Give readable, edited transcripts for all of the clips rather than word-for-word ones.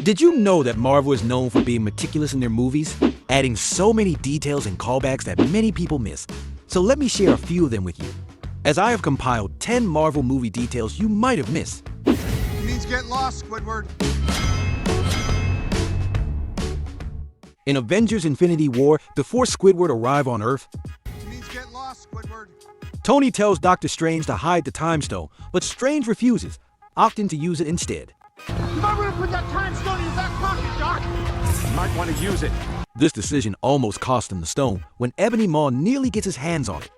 Did you know that Marvel is known for being meticulous in their movies, adding so many details and callbacks that many people miss? So let me share a few of them with you, as I have compiled 10 Marvel movie details you might have missed. It means get lost, Squidward. In Avengers Infinity War, before Squidward arrive on Earth, It means get lost, Squidward. Tony tells Doctor Strange to hide the Time Stone, but Strange refuses, opting to use it instead. You might want to put that time stone in your back pocket, Doc. You might want to use it. This decision almost cost him the stone when Ebony Maw nearly gets his hands on it.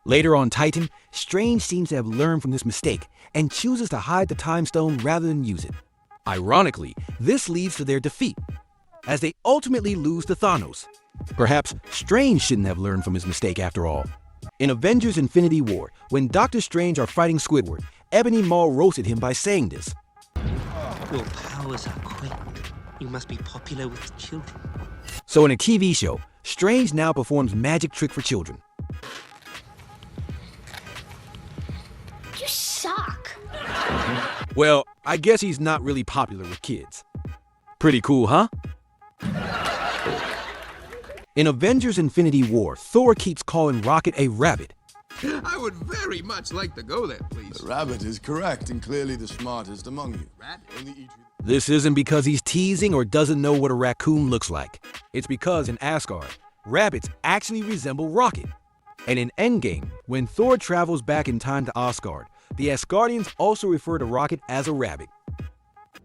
Later on Titan, Strange seems to have learned from this mistake and chooses to hide the Time Stone rather than use it. Ironically, this leads to their defeat, as they ultimately lose to Thanos. Perhaps Strange shouldn't have learned from his mistake after all. In Avengers Infinity War, when Doctor Strange are fighting Squidward, Ebony Maw roasted him by saying this. Your powers are quick. You must be popular with children. So in a TV show, Strange now performs magic trick for children. You suck. Well, I guess he's not really popular with kids. Pretty cool, huh? In Avengers Infinity War, Thor keeps calling Rocket a rabbit. I would very much like to go there, please. The rabbit is correct and clearly the smartest among you. This isn't because he's teasing or doesn't know what a raccoon looks like. It's because in Asgard, rabbits actually resemble Rocket. And in Endgame, when Thor travels back in time to Asgard, the Asgardians also refer to Rocket as a rabbit.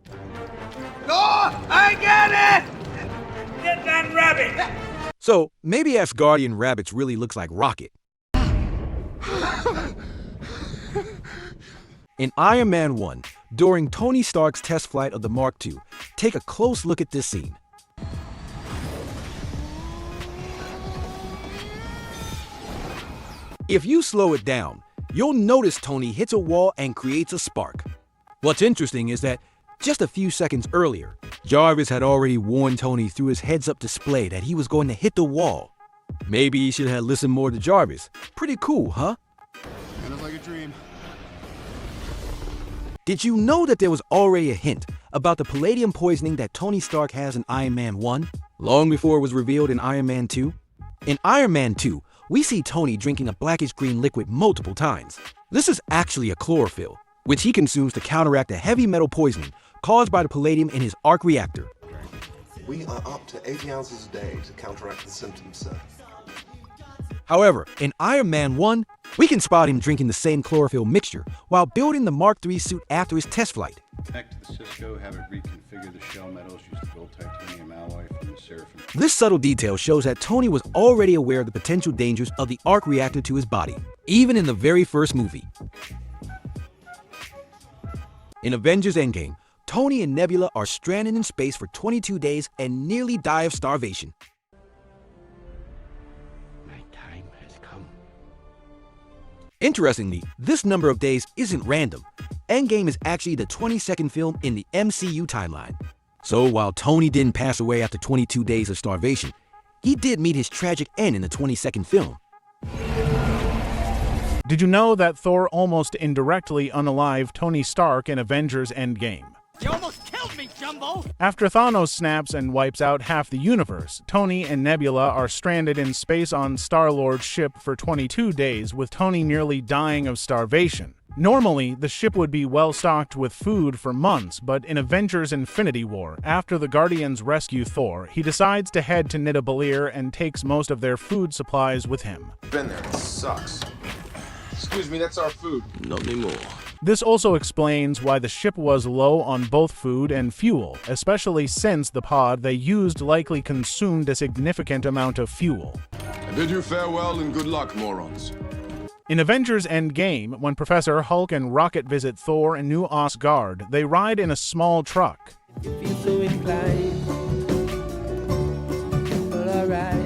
Thor, I get it! Get that rabbit! So maybe Asgardian rabbits really looks like Rocket. In Iron Man 1, during Tony Stark's test flight of the Mark II, take a close look at this scene. If you slow it down, you'll notice Tony hits a wall and creates a spark. What's interesting is that just a few seconds earlier, Jarvis had already warned Tony through his heads-up display that he was going to hit the wall. Maybe he should have listened more to Jarvis. Pretty cool, huh? Kind of like a dream. Did you know that there was already a hint about the palladium poisoning that Tony Stark has in Iron Man 1, long before it was revealed in Iron Man 2? In Iron Man 2, we see Tony drinking a blackish-green liquid multiple times. This is actually a chlorophyll, which he consumes to counteract the heavy metal poisoning caused by the palladium in his arc reactor. We are up to 80 ounces a day to counteract the symptoms, sir. However, in Iron Man 1, we can spot him drinking the same chlorophyll mixture while building the Mark III suit after his test flight. Connect to the Cisco, have it reconfigure the shell metals, use the gold titanium alloy from the Seraphim. This subtle detail shows that Tony was already aware of the potential dangers of the arc reactor to his body, even in the very first movie. In Avengers Endgame, Tony and Nebula are stranded in space for 22 days and nearly die of starvation. My time has come. Interestingly, this number of days isn't random. Endgame is actually the 22nd film in the MCU timeline. So while Tony didn't pass away after 22 days of starvation, he did meet his tragic end in the 22nd film. Did you know that Thor almost indirectly unalived Tony Stark in Avengers Endgame? You almost killed me, Jumbo! After Thanos snaps and wipes out half the universe, Tony and Nebula are stranded in space on Star-Lord's ship for 22 days, with Tony nearly dying of starvation. Normally, the ship would be well-stocked with food for months, but in Avengers Infinity War, after the Guardians rescue Thor, he decides to head to Nidavellir and takes most of their food supplies with him. Been there. It sucks. Excuse me, that's our food. Not anymore. This also explains why the ship was low on both food and fuel, especially since the pod they used likely consumed a significant amount of fuel. I bid you farewell and good luck, morons. In Avengers Endgame, when Professor Hulk and Rocket visit Thor in New Asgard, they ride in a small truck. You feel so inclined. But alright.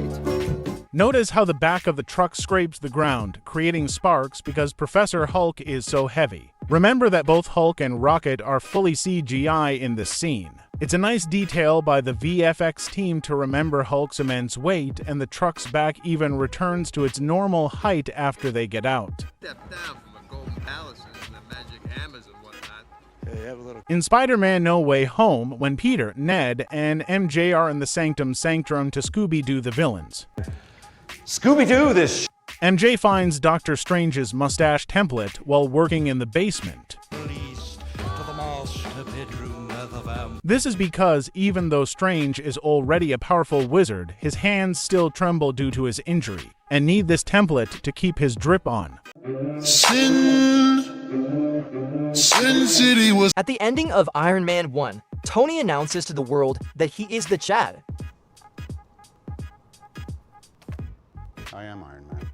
Notice how the back of the truck scrapes the ground, creating sparks because Professor Hulk is so heavy. Remember that both Hulk and Rocket are fully CGI in this scene. It's a nice detail by the VFX team to remember Hulk's immense weight, and the truck's back even returns to its normal height after they get out. Step down from a golden palaces and a magic hammers and whatnot. In Spider-Man No Way Home, when Peter, Ned, and MJ are in the Sanctum Sanctorum to Scooby-Doo the villains. Scooby-Doo this MJ finds Doctor Strange's mustache template while working in the basement. This is because even though Strange is already a powerful wizard, his hands still tremble due to his injury, and need this template to keep his drip on. Sin City was... At the ending of Iron Man 1, Tony announces to the world that he is the Chad. I am Iron Man.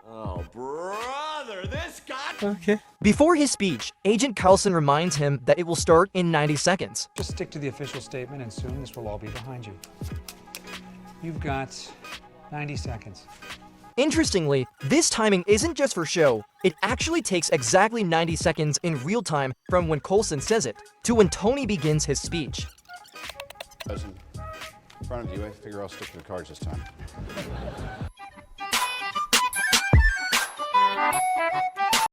Oh, brother, this guy... Okay. Before his speech, Agent Coulson reminds him that it will start in 90 seconds. Just stick to the official statement and soon this will all be behind you. You've got 90 seconds. Interestingly, this timing isn't just for show. It actually takes exactly 90 seconds in real time from when Coulson says it to when Tony begins his speech. Listen, in front of you, I figure I'll stick to the cards this time.